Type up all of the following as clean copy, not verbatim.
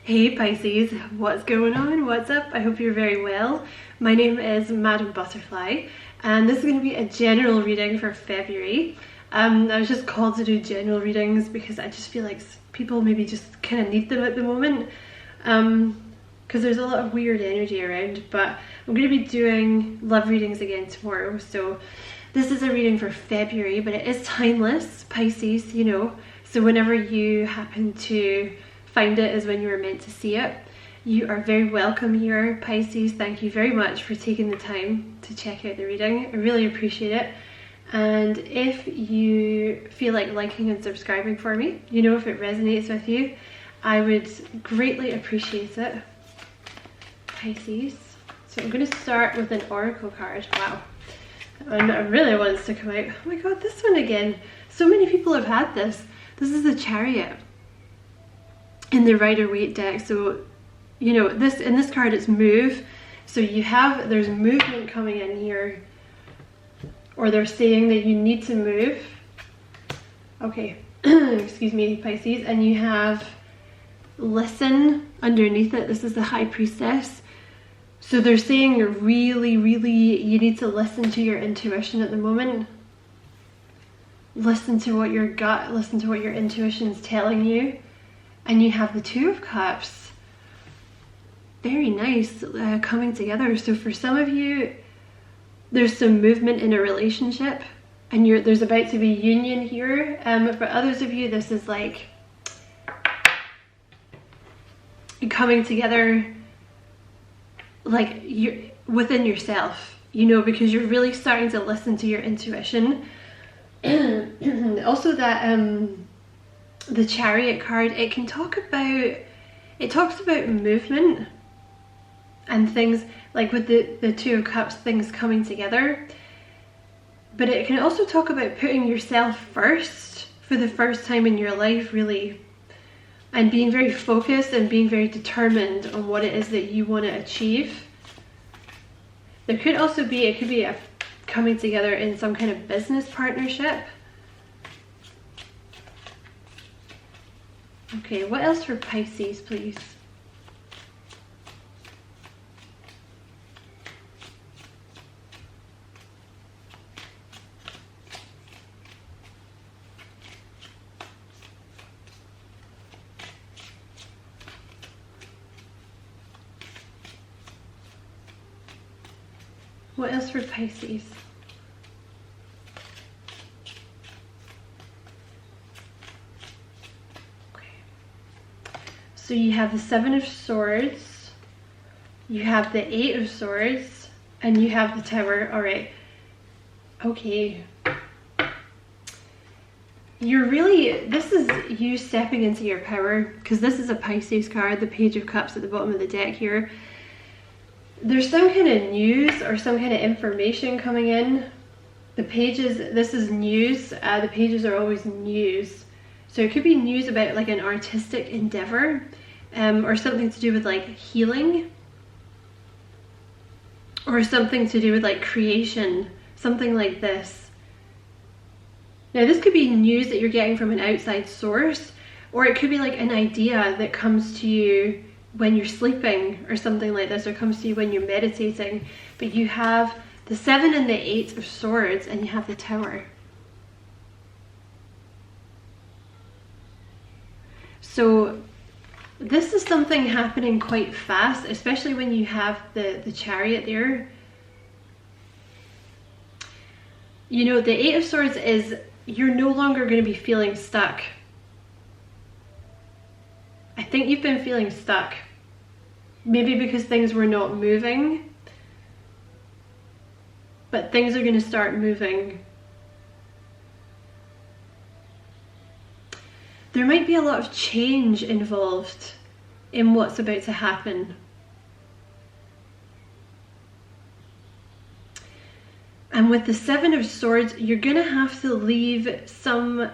Hey Pisces, what's going on? What's up? I hope you're very well. My name is Madam Butterfly and this is going to be a general reading for February. I was just called to do general readings because I just feel like people maybe just kind of need them at the moment because there's a lot of weird energy around, but I'm going to be doing love readings again tomorrow. So this is a reading for February, but it is timeless, Pisces, you know, so whenever you happen to find it is when you were meant to see it. You are very welcome here, Pisces. Thank you very much for taking the time to check out the reading. I really appreciate it. And if you feel like liking and subscribing for me, you know, if it resonates with you, I would greatly appreciate it, Pisces. So I'm going to start with an oracle card. Wow. And I really want this to come out. Oh my god, this one again. So many people have had this. This is the Chariot in the Rider-Waite deck. So, you know, this in this card it's move. So there's movement coming in here, or they're saying that you need to move. Okay, excuse me, Pisces. And you have listen underneath it. This is the High Priestess. So they're saying really, you need to listen to your intuition at the moment. Listen to what your gut, listen to what your intuition's telling you. And you have the Two of Cups. Very nice, coming together. So for some of you, there's some movement in a relationship and there's about to be union here. For others of you, this is like coming together, like you're within yourself, you know, because you're really starting to listen to your intuition. Also that the Chariot card, it talks about movement and things like with the Two of Cups, things coming together, but it can also talk about putting yourself first for the first time in your life, really, and being very focused and being very determined on what it is that you want to achieve. There could also be, it could be a coming together in some kind of business partnership. Okay, what else for Pisces, please? What else for Pisces? So you have the Seven of Swords, you have the Eight of Swords, and you have the Tower. All right. Okay. This is you stepping into your power, because this is a Pisces card, the Page of Cups at the bottom of the deck here. There's some kind of news or some kind of information coming in. The pages, this is news. The pages are always news. So it could be news about like an artistic endeavor, or something to do with like healing, or something to do with like creation, something like this. Now this could be news that you're getting from an outside source, or it could be like an idea that comes to you when you're sleeping or something like this, or comes to you when you're meditating. But you have the Seven and the Eight of Swords, and you have the Tower. So this is something happening quite fast, especially when you have the Chariot there. You know, the Eight of Swords is you're no longer going to be feeling stuck. I think you've been feeling stuck. Maybe because things were not moving. But things are going to start moving. There might be a lot of change involved in what's about to happen. And with the Seven of Swords, you're going to have to leave some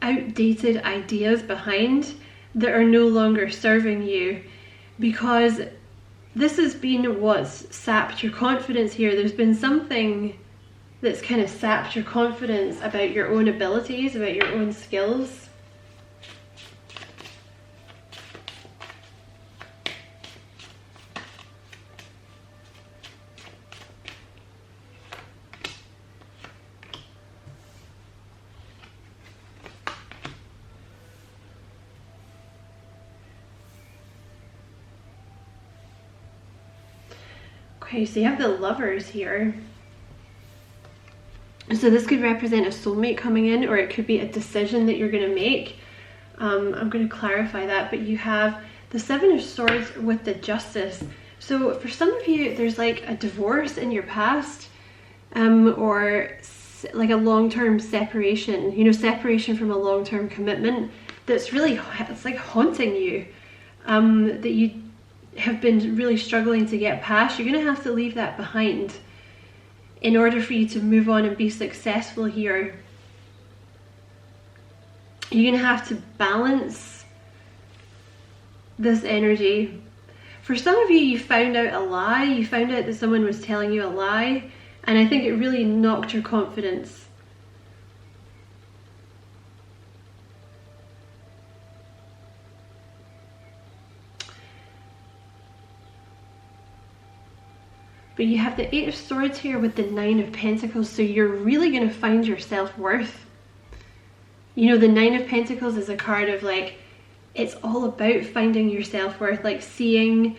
outdated ideas behind that are no longer serving you, because this has been what's sapped your confidence here. There's been something that's kind of sapped your confidence about your own abilities, about your own skills. Okay, so you have the Lovers here. So this could represent a soulmate coming in, or it could be a decision that you're going to make. I'm going to clarify that, but you have the Seven of Swords with the Justice. So for some of you, there's like a divorce in your past, or like a long-term separation, you know, separation from a long-term commitment that's really, it's like haunting you, that you have been really struggling to get past. You're going to have to leave that behind in order for you to move on and be successful here. You're going to have to balance this energy. For some of you, you found out a lie. You found out that someone was telling you a lie, and I think it really knocked your confidence. But you have the Eight of Swords here with the Nine of Pentacles, so you're really going to find your self-worth. You know, the Nine of Pentacles is a card of like, it's all about finding your self-worth, like seeing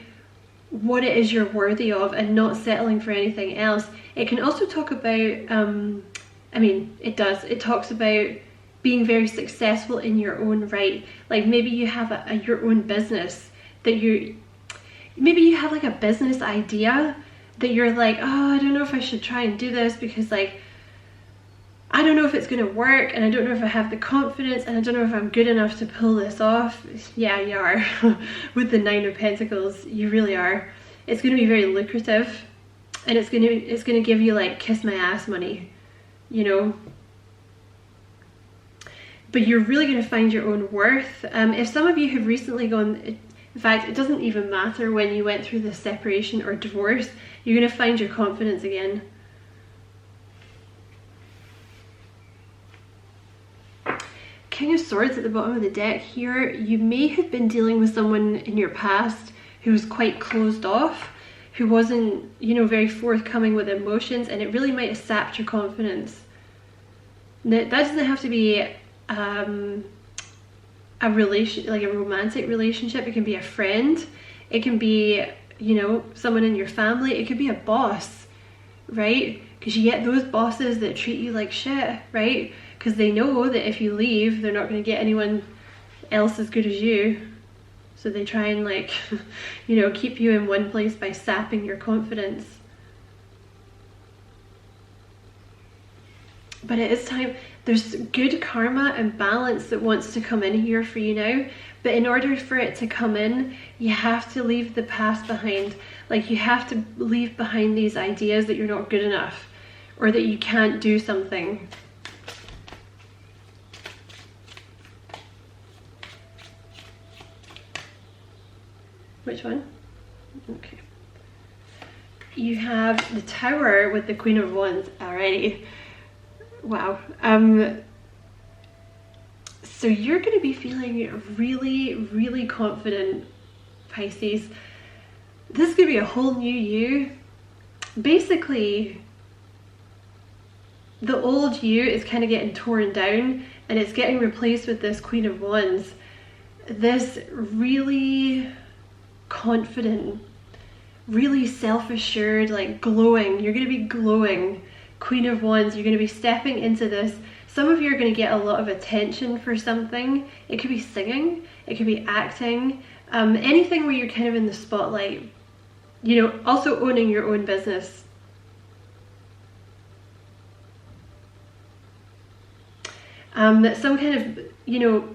what it is you're worthy of and not settling for anything else. It can also talk about, I mean, it does. It talks about being very successful in your own right. Like maybe you have your own business that maybe you have like a business idea that you're like, oh, I don't know if I should try and do this because like, I don't know if it's going to work, and I don't know if I have the confidence, and I don't know if I'm good enough to pull this off. Yeah, you are. With the Nine of Pentacles, you really are. It's going to be very lucrative, and it's going to give you like kiss my ass money, you know. But you're really going to find your own worth. If some of you have recently gone, in fact, it doesn't even matter when you went through this separation or divorce, you're going to find your confidence again. King of Swords at the bottom of the deck here. You may have been dealing with someone in your past who was quite closed off, who wasn't, you know, very forthcoming with emotions, and it really might have sapped your confidence. Now, that doesn't have to be a relation, like a romantic relationship. It can be a friend. It can be, you know, someone in your family. It could be a boss, right? Because you get those bosses that treat you like shit, right? Because they know that if you leave, they're not going to get anyone else as good as you. So they try and like, you know, keep you in one place by sapping your confidence. But it is time. There's good karma and balance that wants to come in here for you now. But in order for it to come in, you have to leave the past behind. Like you have to leave behind these ideas that you're not good enough, or that you can't do something. Which one? Okay. You have the Tower with the Queen of Wands already. Wow. So you're going to be feeling really, really confident, Pisces. This is going to be a whole new you. Basically, the old you is kind of getting torn down, and it's getting replaced with this Queen of Wands. This really confident, really self-assured, like glowing. You're going to be glowing Queen of Wands. You're going to be stepping into this. Some of you are going to get a lot of attention for something. It could be singing, it could be acting, anything where you're kind of in the spotlight. You know, also owning your own business. Some kind of, you know,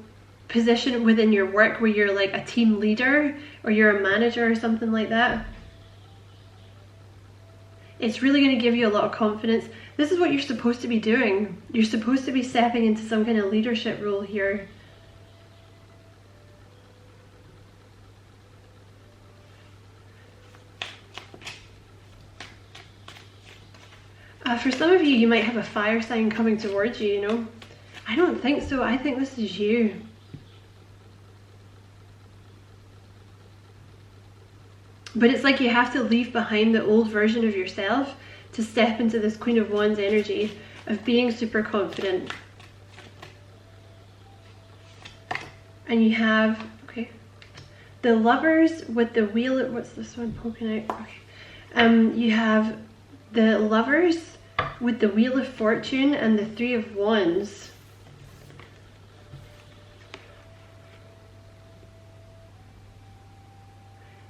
position within your work where you're like a team leader or you're a manager or something like that. It's really going to give you a lot of confidence. This is what you're supposed to be doing. You're supposed to be stepping into some kind of leadership role here. For some of you, you might have a fire sign coming towards you, you know. I don't think so. I think this is you. But it's like you have to leave behind the old version of yourself to step into this Queen of Wands energy of being super confident. And you have, okay, the Lovers with the Wheel. What's this one poking out? Okay. You have the Lovers with the Wheel of Fortune and the Three of Wands.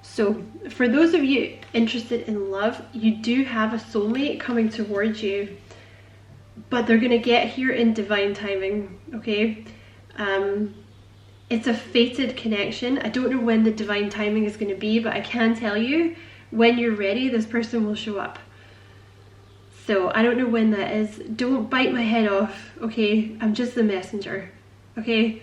So for those of you interested in love, you do have a soulmate coming towards you, but they're going to get here in divine timing, okay? It's a fated connection. I don't know when the divine timing is going to be, but I can tell you, when you're ready, this person will show up. So I don't know when that is. Don't bite my head off, okay? I'm just the messenger, okay?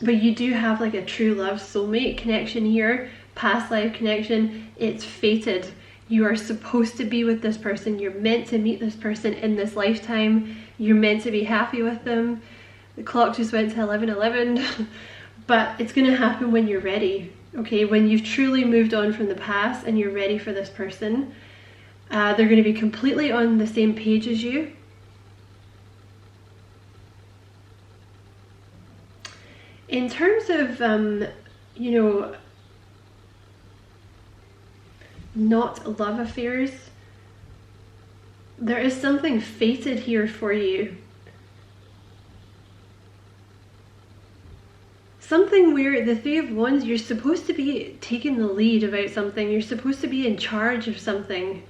But you do have like a true love soulmate connection here, past life connection. It's fated. You are supposed to be with this person. You're meant to meet this person in this lifetime. You're meant to be happy with them. The clock just went to 11:11, but it's going to happen when you're ready, okay? When you've truly moved on from the past and you're ready for this person. They're going to be completely on the same page as you. In terms of, you know, not love affairs, there is something fated here for you. Something where the Three of Wands, you're supposed to be taking the lead about something. You're supposed to be in charge of something.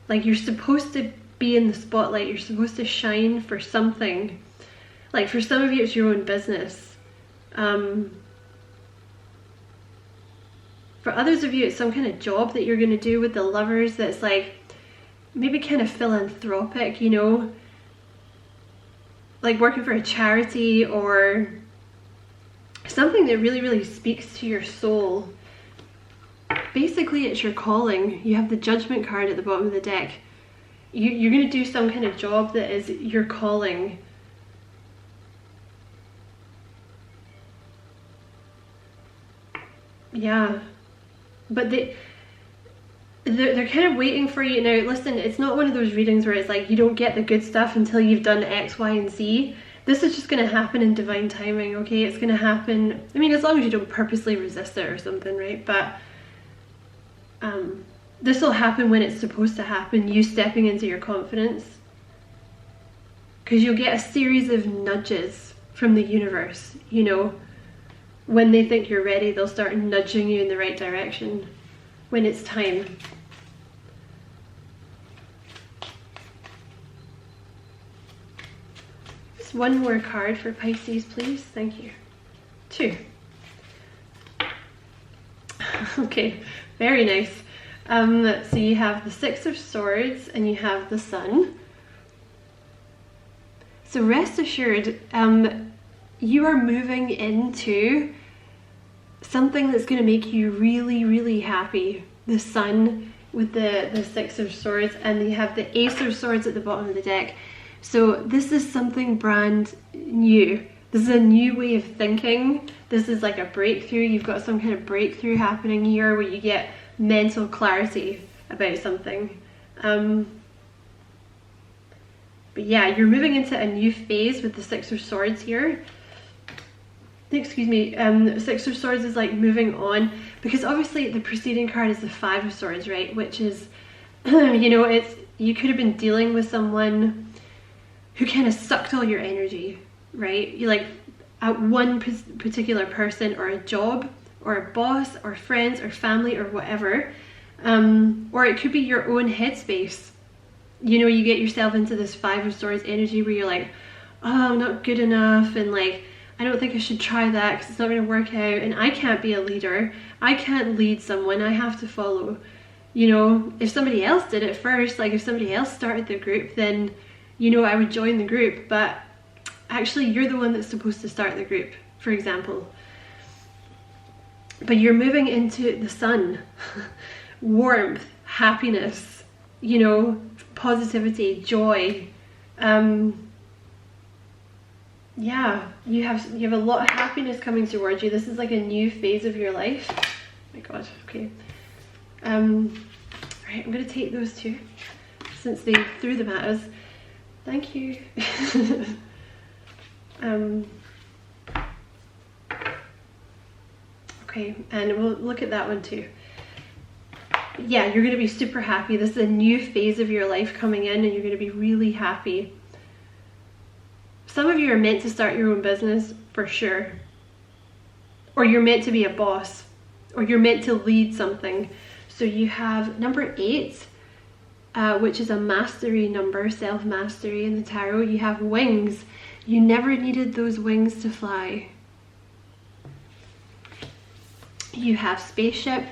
Like, you're supposed to be in the spotlight. You're supposed to shine for something. Like, for some of you, it's your own business. For others of you, it's some kind of job that you're going to do with the Lovers that's like maybe kind of philanthropic, you know, like working for a charity or something that really, really speaks to your soul. Basically, it's your calling. You have the Judgment card at the bottom of the deck. You're going to do some kind of job that is your calling. Yeah, but they're kind of waiting for you. Now listen, it's not one of those readings where it's like you don't get the good stuff until you've done X, Y, and Z. This is just going to happen in divine timing, okay? It's going to happen, I mean, as long as you don't purposely resist it or something, right? But this will happen when it's supposed to happen, you stepping into your confidence. Because you'll get a series of nudges from the universe, you know. When they think you're ready, they'll start nudging you in the right direction when it's time. Just one more card for Pisces, please. Thank you. 2. Okay, very nice. So you have the Six of Swords and you have the Sun. So rest assured, you are moving into something that's going to make you really, really happy. The Sun with the Six of Swords, and you have the Ace of Swords at the bottom of the deck. So this is something brand new. This is a new way of thinking. This is like a breakthrough. You've got some kind of breakthrough happening here where you get mental clarity about something. But yeah, you're moving into a new phase with the Six of Swords here. Excuse me, Six of Swords is like moving on, because obviously the preceding card is the Five of Swords, right? Which is, you know, it's, you could have been dealing with someone who kind of sucked all your energy, right? You like at one particular person or a job or a boss or friends or family or whatever, or it could be your own headspace. You know, you get yourself into this Five of Swords energy where you're like, oh, I'm not good enough, and like, I don't think I should try that because it's not going to work out, and I can't be a leader. I can't lead someone. I have to follow. You know, if somebody else did it first, like if somebody else started the group, then, you know, I would join the group. But actually, you're the one that's supposed to start the group, for example. But you're moving into the Sun. Warmth, happiness, you know, positivity, joy. Yeah, you have a lot of happiness coming towards you. This is like a new phase of your life. Oh my god, okay. Right, I'm gonna take those two since they threw them at us. Thank you. Okay, and we'll look at that one too. Yeah, you're going to be super happy. This is a new phase of your life coming in, and you're going to be really happy. Some of you are meant to start your own business for sure, or you're meant to be a boss, or you're meant to lead something. So you have number 8, which is a mastery number, self-mastery in the tarot. You have wings. You never needed those wings to fly. You have spaceship.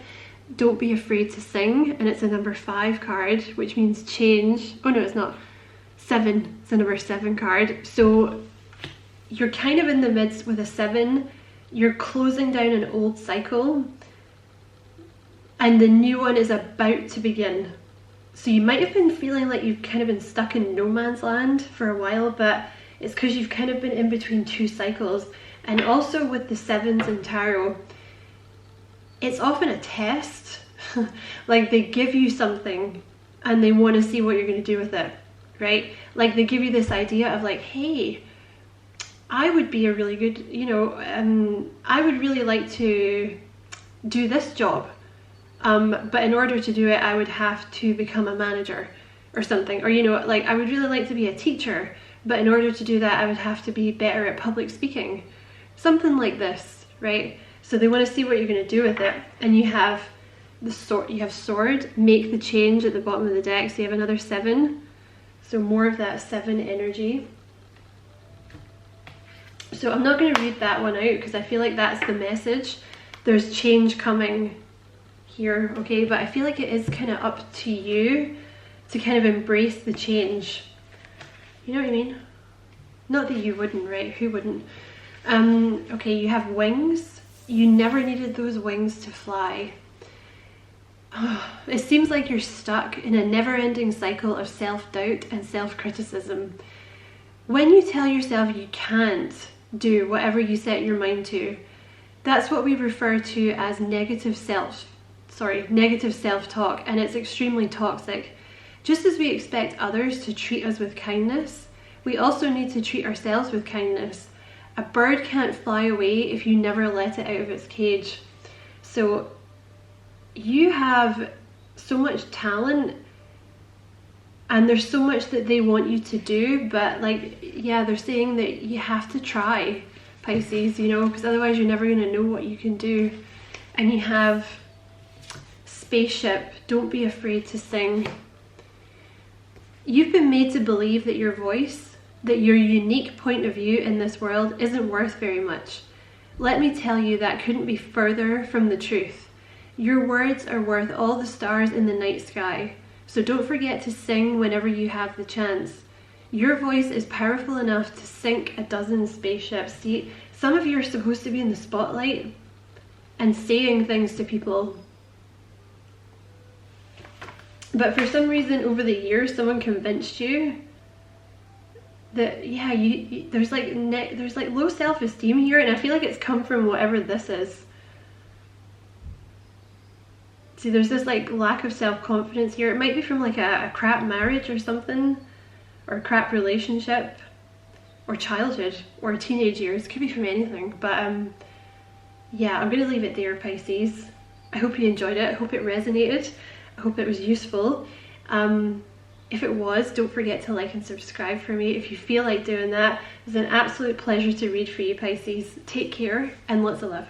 Don't be afraid to sing, and it's a number 5 card, which means change. Oh no, it's not. 7. It's a number 7 card. So you're kind of in the midst with a 7. You're closing down an old cycle, and the new one is about to begin. So you might have been feeling like you've kind of been stuck in no man's land for a while, but it's because you've kind of been in between 2 cycles. And also with the 7s in tarot, it's often a test. Like they give you something and they want to see what you're going to do with it, right? Like they give you this idea of like, hey, I would be a really good, you know, I would really like to do this job. But in order to do it, I would have to become a manager or something. Or, you know, like I would really like to be a teacher, but in order to do that, I would have to be better at public speaking. Something like this, right? So they want to see what you're going to do with it. And you have the sword, you have sword, make the change at the bottom of the deck. So you have another 7. So more of that 7 energy. So I'm not going to read that one out because I feel like that's the message. There's change coming here, okay? But I feel like it is kind of up to you to kind of embrace the change. You know what I mean? Not that you wouldn't, right? Who wouldn't? Okay, you have wings. You never needed those wings to fly. It seems like you're stuck in a never-ending cycle of self-doubt and self-criticism. When you tell yourself you can't do whatever you set your mind to, that's what we refer to as negative self-talk, and it's extremely toxic. Just as we expect others to treat us with kindness, we also need to treat ourselves with kindness. A bird can't fly away if you never let it out of its cage. So you have so much talent, and there's so much that they want you to do, but like, yeah, they're saying that you have to try, Pisces, you know, because otherwise you're never going to know what you can do. And you have spaceship, don't be afraid to sing. You've been made to believe that your voice, that your unique point of view in this world isn't worth very much. Let me tell you, that couldn't be further from the truth. Your words are worth all the stars in the night sky, so don't forget to sing whenever you have the chance. Your voice is powerful enough to sink a dozen spaceships. See, some of you are supposed to be in the spotlight and saying things to people, but for some reason over the years someone convinced you that, yeah, there's like low self-esteem here, and I feel like it's come from whatever this is. See, there's this like lack of self-confidence here. It might be from like a crap marriage or something, or a crap relationship, or childhood, or teenage years. It could be from anything, but yeah, I'm gonna leave it there, Pisces. I hope you enjoyed it. I hope it resonated. I hope it was useful. If it was, don't forget to like and subscribe for me if you feel like doing that. It's an absolute pleasure to read for you, Pisces. Take care and lots of love.